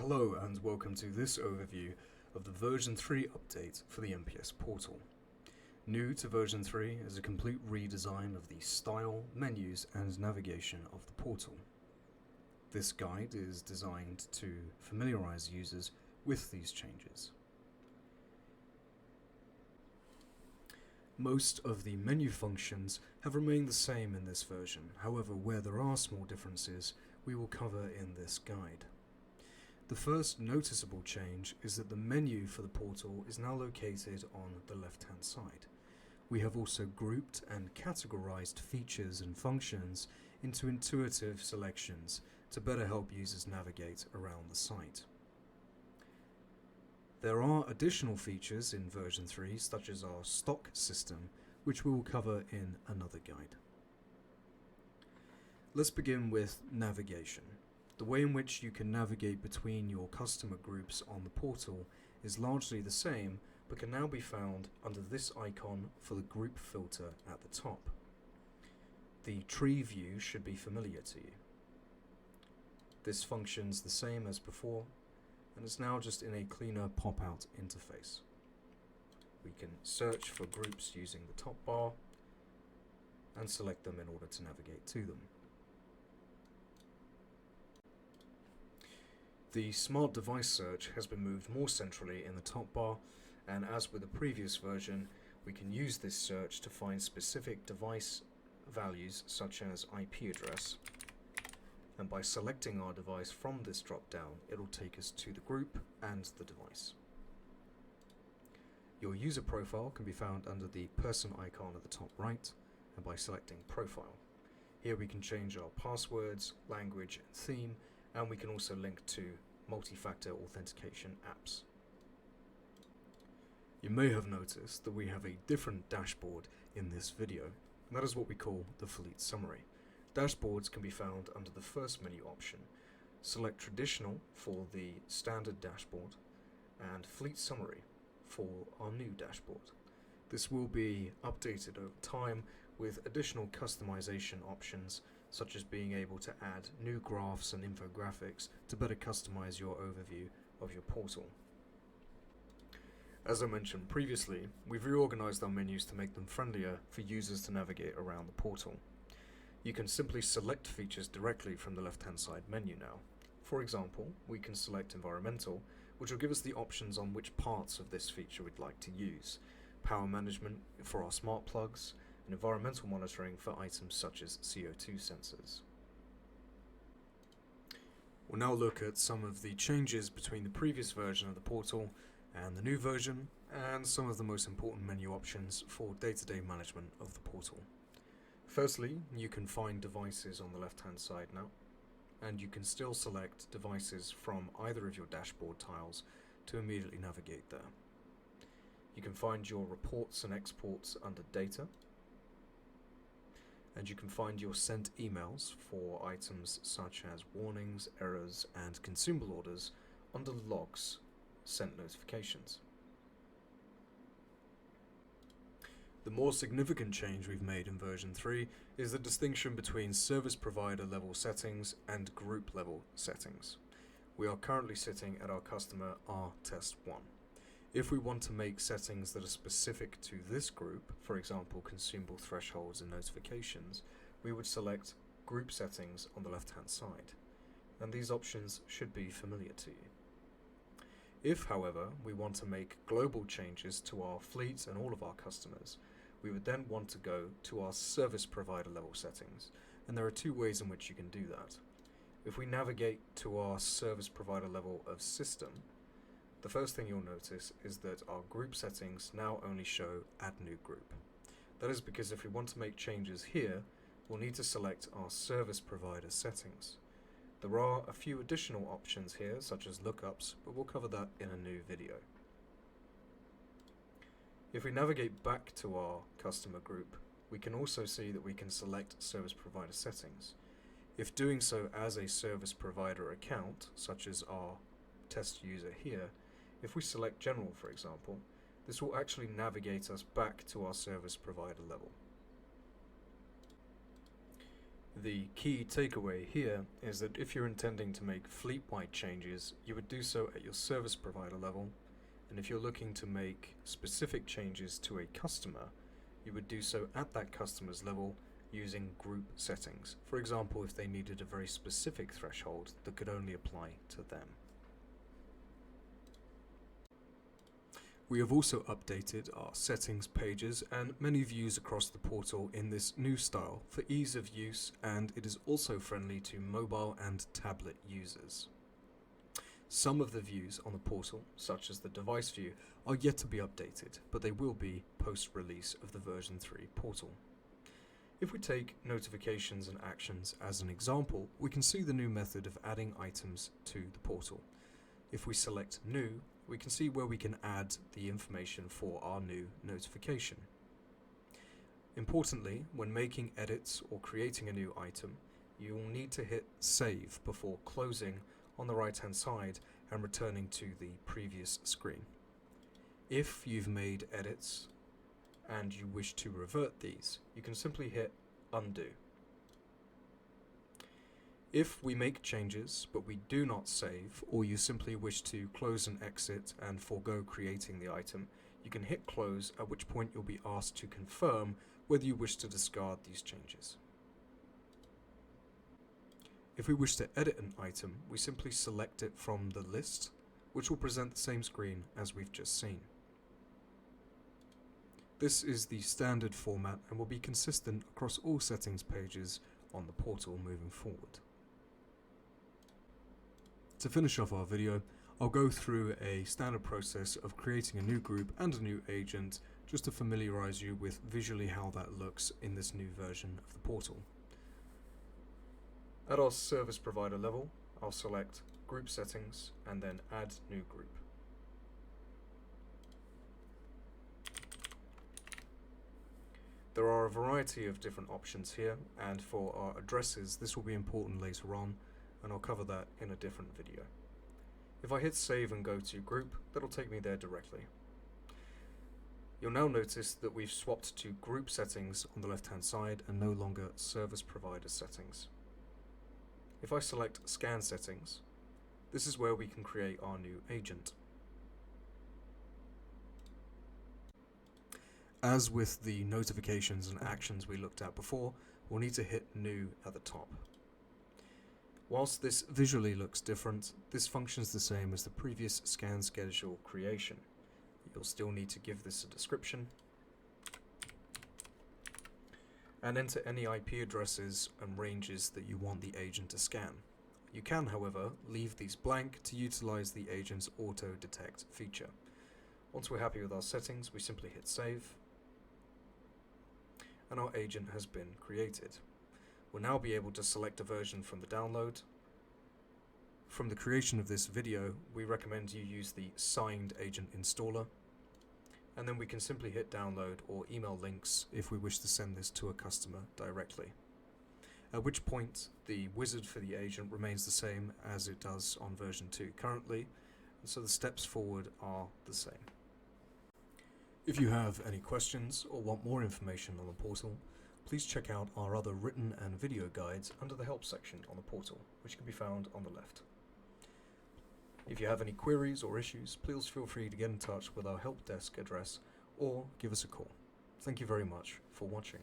Hello and welcome to this overview of the version 3 update for the MPS portal. New to version 3 is a complete redesign of the style, menus and navigation of the portal. This guide is designed to familiarize users with these changes. Most of the menu functions have remained the same in this version, however where there are small differences we will cover in this guide. The first noticeable change is that the menu for the portal is now located on the left-hand side. We have also grouped and categorized features and functions into intuitive selections to better help users navigate around the site. There are additional features in version 3, such as our stock system, which we will cover in another guide. Let's begin with navigation. The way in which you can navigate between your customer groups on the portal is largely the same, but can now be found under this icon for the group filter at the top. The tree view should be familiar to you. This functions the same as before, and is now just in a cleaner pop-out interface. We can search for groups using the top bar and select them in order to navigate to them. The Smart Device Search has been moved more centrally in the top bar, and as with the previous version, we can use this search to find specific device values such as IP address, and by selecting our device from this drop-down, it will take us to the group and the device. Your user profile can be found under the person icon at the top right, and by selecting Profile. Here we can change our passwords, language and theme, and we can also link to multi-factor authentication apps. You may have noticed that we have a different dashboard in this video, and that is what we call the Fleet Summary. Dashboards can be found under the first menu option. Select Traditional for the standard dashboard and Fleet Summary for our new dashboard. This will be updated over time with additional customization options, such as being able to add new graphs and infographics to better customize your overview of your portal. As I mentioned previously, we've reorganized our menus to make them friendlier for users to navigate around the portal. You can simply select features directly from the left-hand side menu now. For example, we can select Environmental, which will give us the options on which parts of this feature we'd like to use. Power management for our smart plugs, and environmental monitoring for items such as CO2 sensors. We'll now look at some of the changes between the previous version of the portal and the new version, and some of the most important menu options for day-to-day management of the portal. Firstly, you can find devices on the left-hand side now, and you can still select devices from either of your dashboard tiles to immediately navigate there. You can find your reports and exports under Data, and you can find your sent emails for items such as warnings, errors, and consumable orders under Logs, Sent Notifications. The more significant change we've made in version 3 is the distinction between service provider level settings and group level settings. We are currently sitting at our customer R-Test1. If we want to make settings that are specific to this group, for example consumable thresholds and notifications, we would select Group Settings on the left-hand side, and these options should be familiar to you. If, however, we want to make global changes to our fleet and all of our customers, we would then want to go to our service provider level settings, and there are two ways in which you can do that. If we navigate to our service provider level of system, the first thing you'll notice is that our group settings now only show Add New Group. That is because if we want to make changes here, we'll need to select our service provider settings. There are a few additional options here, such as lookups, but we'll cover that in a new video. If we navigate back to our customer group, we can also see that we can select service provider settings. If doing so as a service provider account, such as our test user here, if we select General, for example, this will actually navigate us back to our service provider level. The key takeaway here is that if you're intending to make fleet-wide changes, you would do so at your service provider level, and if you're looking to make specific changes to a customer, you would do so at that customer's level using group settings. For example, if they needed a very specific threshold that could only apply to them. We have also updated our settings pages and menu views across the portal in this new style for ease of use, and it is also friendly to mobile and tablet users. Some of the views on the portal, such as the device view, are yet to be updated, but they will be post-release of the version 3 portal. If we take notifications and actions as an example, we can see the new method of adding items to the portal. If we select New, we can see where we can add the information for our new notification. Importantly, when making edits or creating a new item, you will need to hit Save before closing on the right-hand side and returning to the previous screen. If you've made edits and you wish to revert these, you can simply hit Undo. If we make changes but we do not save, or you simply wish to close and exit and forego creating the item, you can hit Close, at which point you'll be asked to confirm whether you wish to discard these changes. If we wish to edit an item, we simply select it from the list, which will present the same screen as we've just seen. This is the standard format and will be consistent across all settings pages on the portal moving forward. To finish off our video, I'll go through a standard process of creating a new group and a new agent just to familiarize you with visually how that looks in this new version of the portal. At our service provider level, I'll select Group Settings and then Add New Group. There are a variety of different options here, and for our addresses this will be important later on, and I'll cover that in a different video. If I hit Save and go to Group, that'll take me there directly. You'll now notice that we've swapped to Group Settings on the left-hand side and no longer Service Provider Settings. If I select Scan Settings, this is where we can create our new agent. As with the notifications and actions we looked at before, we'll need to hit New at the top. Whilst this visually looks different, this functions the same as the previous scan schedule creation. You'll still need to give this a description and enter any IP addresses and ranges that you want the agent to scan. You can, however, leave these blank to utilize the agent's auto detect feature. Once we're happy with our settings, we simply hit Save, and our agent has been created. We'll now be able to select a version from the download. From the creation of this video, we recommend you use the signed agent installer, and then we can simply hit download or email links if we wish to send this to a customer directly. At which point the wizard for the agent remains the same as it does on version 2 currently, and so the steps forward are the same. If you have any questions or want more information on the portal, please check out our other written and video guides under the help section on the portal, which can be found on the left. If you have any queries or issues, please feel free to get in touch with our help desk address or give us a call. Thank you very much for watching.